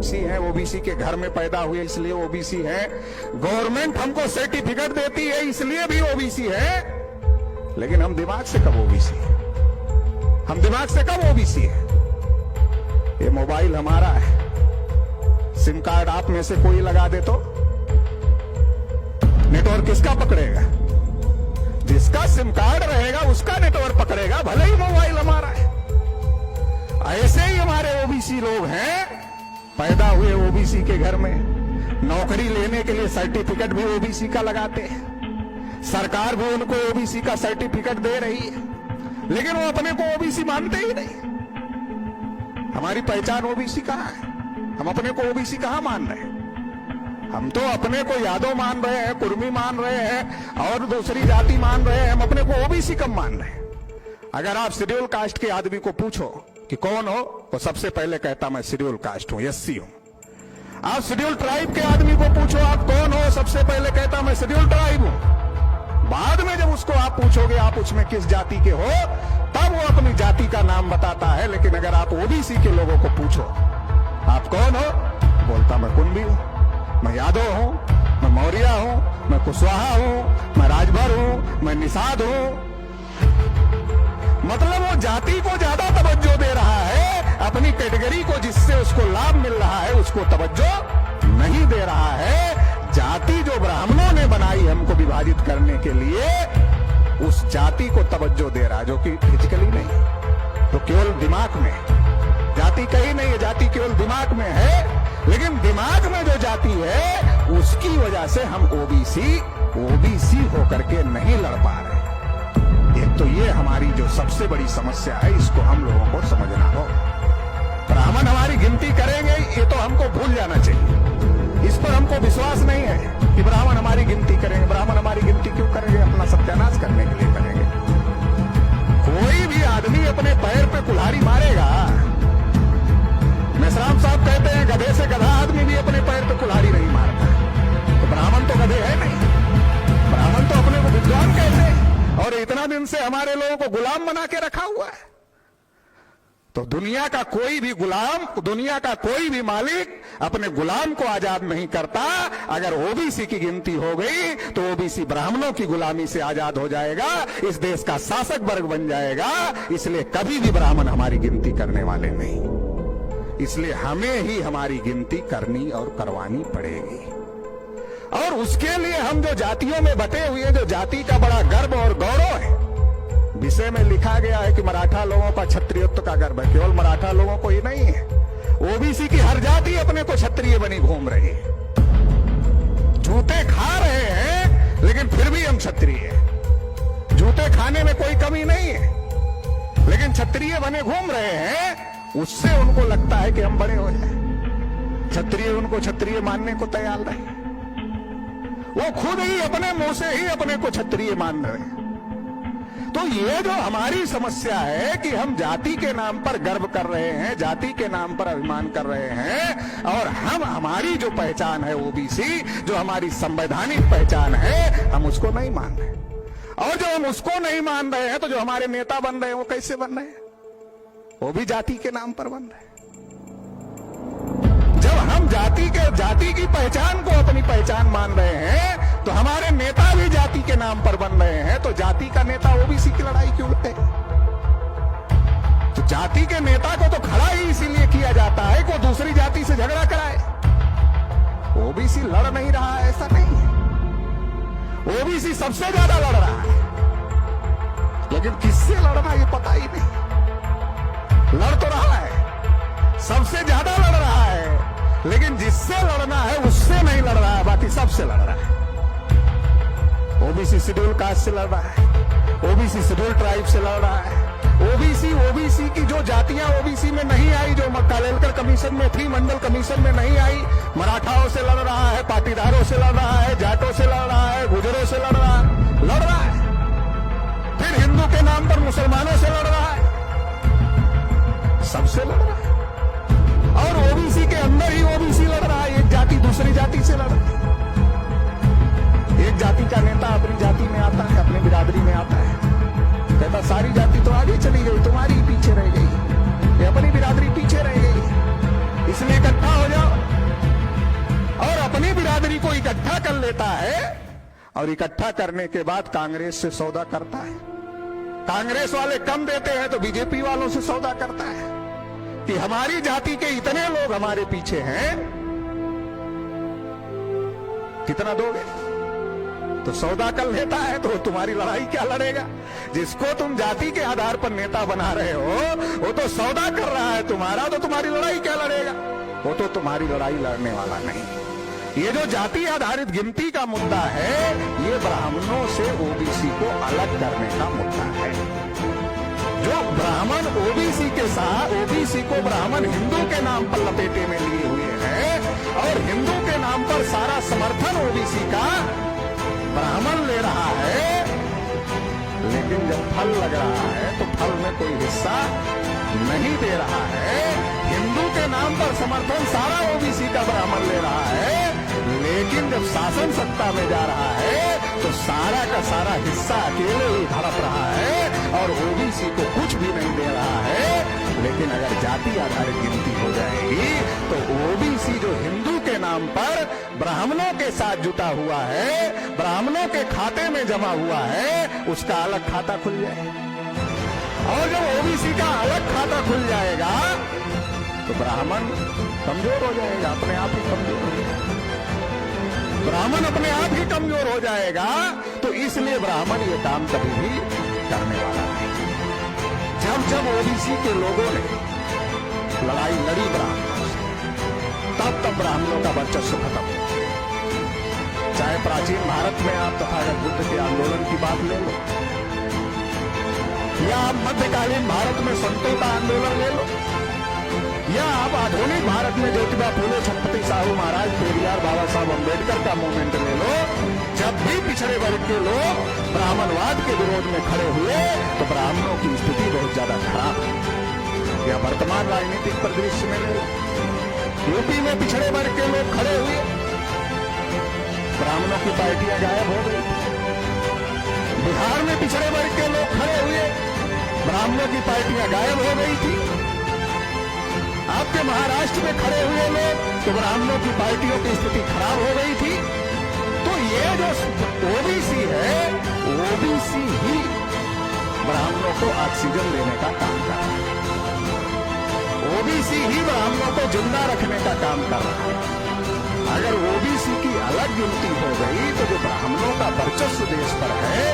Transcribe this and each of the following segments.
OBC हैं, OBC के घर में पैदा हुए इसलिए ओबीसी हैं, गवर्नमेंट हमको सर्टिफिकेट देती है इसलिए भी ओबीसी है। लेकिन हम दिमाग से कब ओबीसी है? हम दिमाग से कब ओबीसी है? ये मोबाइल हमारा है, सिम कार्ड आप में से कोई लगा दे तो नेटवर्क किसका पकड़ेगा? जिसका सिम कार्ड रहेगा उसका नेटवर्क पकड़ेगा, भले ही मोबाइल हमारा है। ऐसे ही हमारे ओबीसी लोग हैं, पैदा हुए ओबीसी के घर में, नौकरी लेने के लिए सर्टिफिकेट भी ओबीसी का लगाते हैं, सरकार भी उनको ओबीसी का सर्टिफिकेट दे रही है, लेकिन वो अपने को ओबीसी मानते ही नहीं। हमारी पहचान ओबीसी कहां है? हम अपने को ओबीसी कहां मान रहे हैं? हम तो अपने को यादव मान रहे हैं, कुर्मी मान रहे हैं और दूसरी जाति मान रहे हैं, हम अपने को ओबीसी कब मान रहे हैं? अगर आप शेड्यूल कास्ट के आदमी को पूछो कि कौन हो, तो सबसे पहले कहता मैं शेड्यूल कास्ट हूं, एससी हूं। आप शेड्यूल ट्राइब के आदमी को पूछो आप कौन हो, सबसे पहले कहता मैं शेड्यूल ट्राइब हूं। बाद में जब उसको आप पूछोगे आप उसमें किस जाति के हो, तब वो अपनी जाति का नाम बताता है। लेकिन अगर आप ओबीसी के लोगों को पूछो आप कौन हो, बोलता मैं कुंभी हूं, मैं यादव हूं, मैं मौर्य हूं, मैं कुशवाहा हूं, मैं राजभर हूं, मैं निषाद हूं। मतलब वो जाति को ज्यादा तवज्जो दे रहा है, अपनी कैटेगरी को जिससे उसको लाभ मिल रहा है उसको तवज्जो नहीं दे रहा है। जाति जो ब्राह्मणों ने बनाई हमको विभाजित करने के लिए, उस जाति को तवज्जो दे रहा है, जो कि फिजिकली नहीं, तो केवल दिमाग में। जाति कहीं नहीं है, जाति केवल दिमाग में है। लेकिन दिमाग में जो जाति है उसकी वजह से हम ओबीसी होकर के नहीं लड़ पा रहे। एक तो ये हमारी जो सबसे बड़ी समस्या है, इसको हम लोगों को समझना हो। ब्राह्मण हमारी गिनती करेंगे ये तो हमको भूल जाना चाहिए। इस पर हमको विश्वास नहीं है कि ब्राह्मण हमारी गिनती करेंगे। ब्राह्मण हमारी गिनती क्यों करेंगे? अपना सत्यानाश करने के लिए करेंगे। कोई भी आदमी अपने पैर पे कुल्हाड़ी मारेगा। मेसराम साहब कहते हैं गधे से गधा आदमी भी अपने पैर पे कुल्हाड़ी नहीं मारता। तो ब्राह्मण तो गधे है नहीं, ब्राह्मण तो अपने को विद्वान कहते हैं। और इतना दिन से हमारे लोगों को गुलाम बना के रखा हुआ है। तो दुनिया का कोई भी गुलाम, दुनिया का कोई भी मालिक अपने गुलाम को आजाद नहीं करता। अगर ओबीसी की गिनती हो गई तो ओबीसी ब्राह्मणों की गुलामी से आजाद हो जाएगा, इस देश का शासक वर्ग बन जाएगा। इसलिए कभी भी ब्राह्मण हमारी गिनती करने वाले नहीं। इसलिए हमें ही हमारी गिनती करनी और करवानी पड़ेगी। और उसके लिए हम जो जातियों में बटे हुए, जो जाति का बड़ा गर्व और गौरव है, विषय में लिखा गया है कि मराठा लोगों का क्षत्रियत्व का गर्व है। केवल मराठा लोगों को ही नहीं है, ओबीसी की हर जाति अपने को क्षत्रिय बनी घूम रही है। जूते खा रहे हैं लेकिन फिर भी हम क्षत्रिय हैं। जूते खाने में कोई कमी नहीं है, लेकिन क्षत्रिय बने घूम रहे हैं। उससे उनको लगता है कि हम बड़े हो जाए। क्षत्रिय उनको क्षत्रिय मानने को तैयार नहीं। वो खुद ही अपने मुंह से ही अपने को क्षत्रिय मान रहे हैं। तो ये जो हमारी समस्या है कि हम जाति के नाम पर गर्व कर रहे हैं, जाति के नाम पर अभिमान कर रहे हैं, और हम हमारी जो पहचान है ओबीसी, जो हमारी संवैधानिक पहचान है, हम उसको नहीं मान रहे। और जो हम उसको नहीं मान रहे हैं तो जो हमारे नेता बन रहे हैं वो कैसे बन रहे हैं? वो भी जाति के नाम पर बन रहे हैं। जब हम जाति की पहचान को अपनी पहचान मान रहे हैं तो हमारे नेता भी जाति के नाम पर बन रहे हैं। तो जाति का नेता ओबीसी की लड़ाई क्यों लड़े? तो जाति के नेता को तो खड़ा ही इसीलिए किया जाता है कि वो दूसरी जाति से झगड़ा कराए। ओबीसी लड़ नहीं रहा है, ऐसा नहीं है। ओबीसी सबसे ज्यादा लड़ रहा है, लेकिन किससे लड़ना ये पता ही नहीं। लड़ तो रहा है, सबसे ज्यादा लड़ रहा है, लेकिन जिससे लड़ना है उससे नहीं लड़ रहा है, बाकी सबसे लड़ रहा है। ओबीसी शेड्यूल कास्ट से लड़ रहा है, ओबीसी शेड्यूल ट्राइब से लड़ रहा है, ओबीसी की जो जातियां ओबीसी में नहीं आई, जो कालेलकर कमीशन में थी, मंडल कमीशन में नहीं आई, मराठाओं से लड़ रहा है, पाटीदारों से लड़ रहा है, जाटों से लड़ रहा है, गुजरों से लड़ रहा है। फिर हिंदू के नाम पर मुसलमानों से लड़ रहा है, सबसे लड़ रहा है। और ओबीसी के अंदर ही ओबीसी लड़ रहा है, एक जाति दूसरी जाति से लड़ रही है। एक जाति का नेता अपनी जाति में आता है, अपनी बिरादरी में आता है, कहता सारी जाति तो आगे चली गई, तुम्हारी पीछे रह गई, ये अपनी बिरादरी पीछे रह गई, इसलिए इकट्ठा हो जाओ। बिरादरी को इकट्ठा कर लेता है और इकट्ठा करने के बाद कांग्रेस से सौदा करता है। कांग्रेस वाले कम देते हैं तो बीजेपी वालों से सौदा करता है कि हमारी जाति के इतने लोग हमारे पीछे हैं, कितना दोगे? तो सौदा कर लेता है। तो तुम्हारी लड़ाई क्या लड़ेगा? जिसको तुम जाति के आधार पर नेता बना रहे हो वो तो सौदा कर रहा है तुम्हारा, तो तुम्हारी लड़ाई क्या लड़ेगा? वो तो तुम्हारी लड़ाई लड़ने वाला नहीं। ये जो जाति आधारित गिनती का मुद्दा है, ये ब्राह्मणों से ओबीसी को अलग करने का मुद्दा है। जो ब्राह्मण ओबीसी के साथ, ओबीसी को ब्राह्मण हिंदू के नाम पर लपेटे में लिए हुए हैं और हिंदू के नाम पर सारा समर्थन ओबीसी का ब्राह्मण ले रहा है, लेकिन जब फल लग रहा है तो फल में कोई हिस्सा नहीं दे रहा है। हिंदू के नाम पर समर्थन सारा ओबीसी का ब्राह्मण ले रहा है, लेकिन जब शासन सत्ता में जा रहा है तो सारा का सारा हिस्सा अकेले ही हड़प रहा है और ओबीसी को कुछ भी नहीं दे रहा है। लेकिन अगर जाति आधारित गिनती हो जाएगी तो ओबीसी जो हिंदू के नाम पर ब्राह्मणों के साथ जुटा हुआ है, ब्राह्मणों के खाते में जमा हुआ है, उसका अलग खाता खुल जाएगा। और जब ओबीसी का अलग खाता खुल जाएगा तो ब्राह्मण कमजोर हो जाएगा, अपने आप ही कमजोर हो जाएगा। ब्राह्मण अपने आप ही कमजोर हो जाएगा। तो इसलिए ब्राह्मण ये काम कभी भी करने वाला नहीं। जब जब ओबीसी के लोगों ने लड़ाई लड़ी ब्राह्मणों से, तब ब्राह्मणों का वर्चस्व खत्म हो। चाहे प्राचीन भारत में आप तथागत बुद्ध के आंदोलन की बात ले लो, या आप मध्यकालीन भारत में संतों का आंदोलन ले लो, या आप आधुनिक भारत में ज्योतिबा फूले, छत्रपति साहू महाराज, पेरियार, बाबा साहब अम्बेडकर का मूवमेंट ले लो। जब भी पिछड़े वर्ग के लोग ब्राह्मणवाद के विरोध में खड़े हुए तो ब्राह्मणों की स्थिति बहुत ज्यादा खराब है। या वर्तमान राजनीतिक परिदृश्य में ले लो, यूपी में पिछड़े वर्ग के लोग खड़े हुए, ब्राह्मणों की पार्टियां गायब हो गई। बिहार में पिछड़े वर्ग के लोग खड़े हुए, ब्राह्मणों की पार्टियां गायब हो गई थी। आपके महाराष्ट्र में खड़े हुए लोग तो ब्राह्मणों की पार्टियों की स्थिति खराब हो गई थी। तो ये जो ओबीसी है, ओबीसी ही ब्राह्मणों को ऑक्सीजन देने का काम कर रहा है। ओबीसी ही ब्राह्मणों को जिंदा रखने का काम कर रहा है। अगर ओबीसी की अलग गिनती हो गई तो जो ब्राह्मणों का वर्चस्व देश पर है,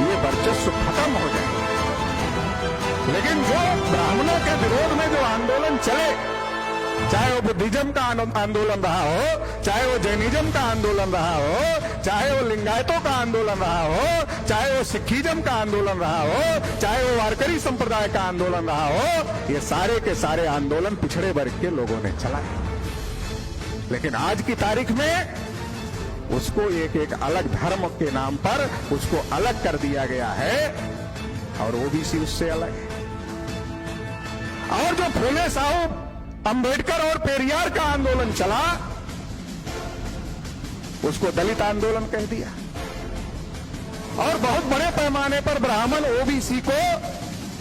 ये वर्चस्व खत्म हो जाएगा। लेकिन जो ब्राह्मणों के विरोध में जो आंदोलन चले, चाहे वो बुद्धिज्म का आंदोलन रहा हो, चाहे वो जैनिज्म का आंदोलन रहा हो, चाहे वो लिंगायतों का आंदोलन रहा हो, चाहे वो सिखिज्म का आंदोलन रहा हो, चाहे वो वारकरी संप्रदाय का आंदोलन रहा हो, ये सारे के सारे आंदोलन पिछड़े वर्ग के लोगों ने चलाए। लेकिन आज की तारीख में उसको एक एक अलग धर्म के नाम पर उसको अलग कर दिया गया है और ओबीसी उससे अलग है। और जो फूले साहू, अंबेडकर और पेरियार का आंदोलन चला, उसको दलित आंदोलन कह दिया और बहुत बड़े पैमाने पर ब्राह्मण ओबीसी को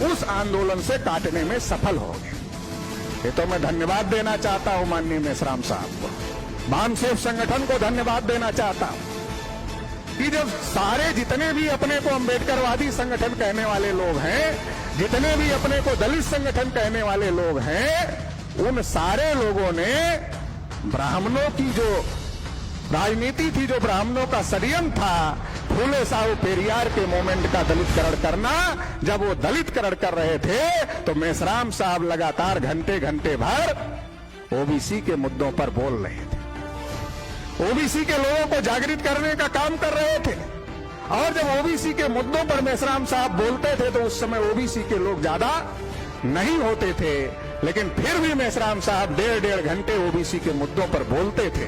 उस आंदोलन से काटने में सफल हो गए। ये तो मैं धन्यवाद देना चाहता हूं माननीय मेश्राम साहब को, बामसेफ संगठन को धन्यवाद देना चाहता हूं कि जब सारे जितने भी अपने को अंबेडकरवादी संगठन कहने वाले लोग हैं, जितने भी अपने को दलित संगठन कहने वाले लोग हैं, उन सारे लोगों ने ब्राह्मणों की जो राजनीति थी, जो ब्राह्मणों का षड्यंत्र था, फूले साहू पेरियार के मूवमेंट का दलितकरण करना, जब वो दलितकरण कर रहे थे तो मेश्राम साहब लगातार घंटे घंटे भर ओबीसी के मुद्दों पर बोल रहे थे, ओबीसी के लोगों को जागृत करने का काम कर रहे थे। और जब ओबीसी के मुद्दों पर मेश्राम साहब बोलते थे तो उस समय ओबीसी के लोग ज्यादा नहीं होते थे, लेकिन फिर भी मेश्राम साहब 1.5 घंटे ओबीसी के मुद्दों पर बोलते थे।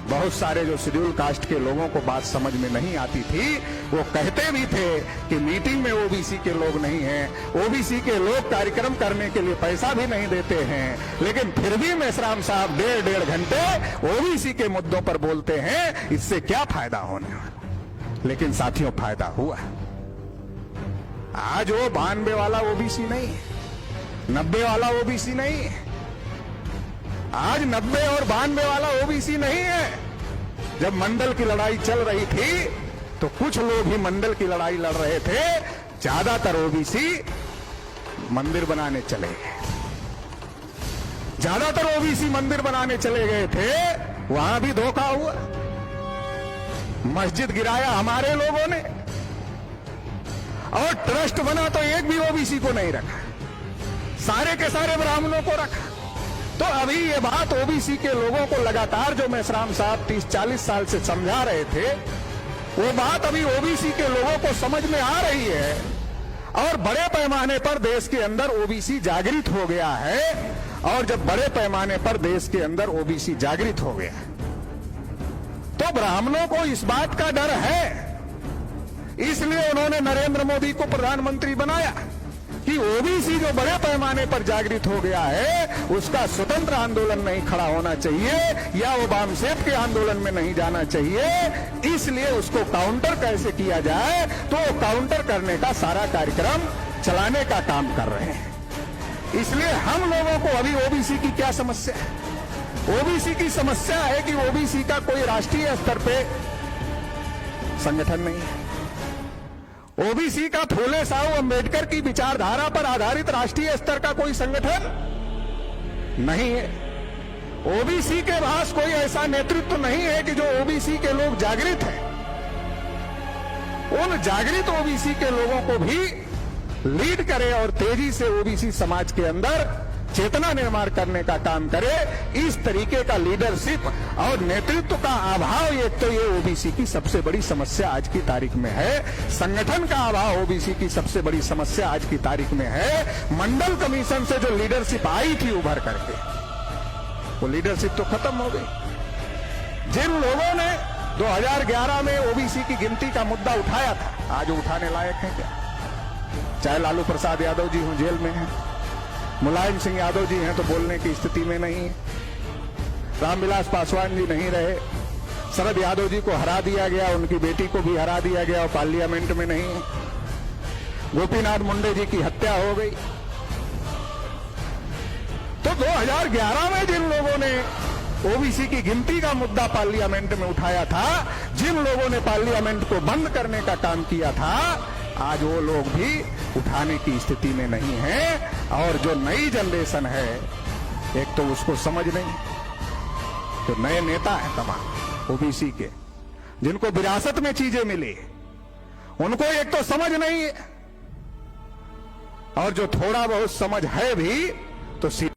बहुत सारे जो शेड्यूल कास्ट के लोगों को बात समझ में नहीं आती थी, वो कहते भी थे कि मीटिंग में ओबीसी के लोग नहीं हैं, ओबीसी के लोग कार्यक्रम करने के लिए पैसा भी नहीं देते हैं, लेकिन फिर भी मेश्राम साहब 1.5 घंटे ओबीसी के मुद्दों पर बोलते हैं, इससे क्या फायदा होने वाला। लेकिन साथियों, फायदा हुआ। आज वो 92 वाला ओबीसी नहीं है, 90 वाला ओबीसी नहीं है, आज 90 और 92 वाला ओबीसी नहीं है, जब मंडल की लड़ाई चल रही थी तो कुछ लोग ही मंडल की लड़ाई लड़ रहे थे, ज्यादातर ओबीसी मंदिर बनाने चले गए। ज्यादातर ओबीसी मंदिर बनाने चले गए थे, वहां भी धोखा हुआ। मस्जिद गिराया हमारे लोगों ने, और ट्रस्ट बना तो एक भी ओबीसी को नहीं रखा, सारे के सारे ब्राह्मणों को रखा। तो अभी ये बात ओबीसी के लोगों को लगातार जो मेश्राम साहब 30-40 साल से समझा रहे थे, वो बात अभी ओबीसी के लोगों को समझ में आ रही है, और बड़े पैमाने पर देश के अंदर ओबीसी जागृत हो गया है। और जब बड़े पैमाने पर देश के अंदर ओबीसी जागृत हो गया तो ब्राह्मणों को इस बात का डर है, इसलिए उन्होंने नरेंद्र मोदी को प्रधानमंत्री बनाया कि ओबीसी जो बड़े पैमाने पर जागृत हो गया है, उसका स्वतंत्र आंदोलन नहीं खड़ा होना चाहिए या वो वामसेप के आंदोलन में नहीं जाना चाहिए। इसलिए उसको काउंटर कैसे किया जाए, तो काउंटर करने का सारा कार्यक्रम चलाने का काम कर रहे हैं। इसलिए हम लोगों को अभी ओबीसी की क्या समस्या है? ओबीसी की समस्या है कि ओबीसी का कोई राष्ट्रीय स्तर पे संगठन नहीं है। ओबीसी का फूले साहू अंबेडकर की विचारधारा पर आधारित राष्ट्रीय स्तर का कोई संगठन नहीं है। ओबीसी के पास कोई ऐसा नेतृत्व नहीं है कि जो ओबीसी के लोग जागृत हैं, उन जागृत ओबीसी के लोगों को भी लीड करे और तेजी से ओबीसी समाज के अंदर चेतना निर्माण करने का काम करे। इस तरीके का लीडरशिप और नेतृत्व का अभाव, एक तो ये ओबीसी की सबसे बड़ी समस्या आज की तारीख में है। संगठन का अभाव ओबीसी की सबसे बड़ी समस्या आज की तारीख में है। मंडल कमीशन से जो लीडरशिप आई थी उभर करके, वो लीडरशिप तो खत्म हो गई। जिन लोगों ने 2011 में ओबीसी की गिनती का मुद्दा उठाया था, आज उठाने लायक है क्या? चाहे लालू प्रसाद यादव जी हों, जेल में हैं, मुलायम सिंह यादव जी हैं तो बोलने की स्थिति में नहीं है, रामविलास पासवान जी नहीं रहे, शरद यादव जी को हरा दिया गया, उनकी बेटी को भी हरा दिया गया और पार्लियामेंट में नहीं है, गोपीनाथ मुंडे जी की हत्या हो गई। तो 2011 में जिन लोगों ने ओबीसी की गिनती का मुद्दा पार्लियामेंट में उठाया था, जिन लोगों ने पार्लियामेंट को बंद करने का काम किया था, आज वो लोग भी उठाने की स्थिति में नहीं है। और जो नई जनरेशन है, एक तो उसको समझ नहीं, जो नए नेता हैं तमाम ओबीसी के, जिनको विरासत में चीजें मिली, उनको एक तो समझ नहीं है, और जो थोड़ा बहुत समझ है भी तो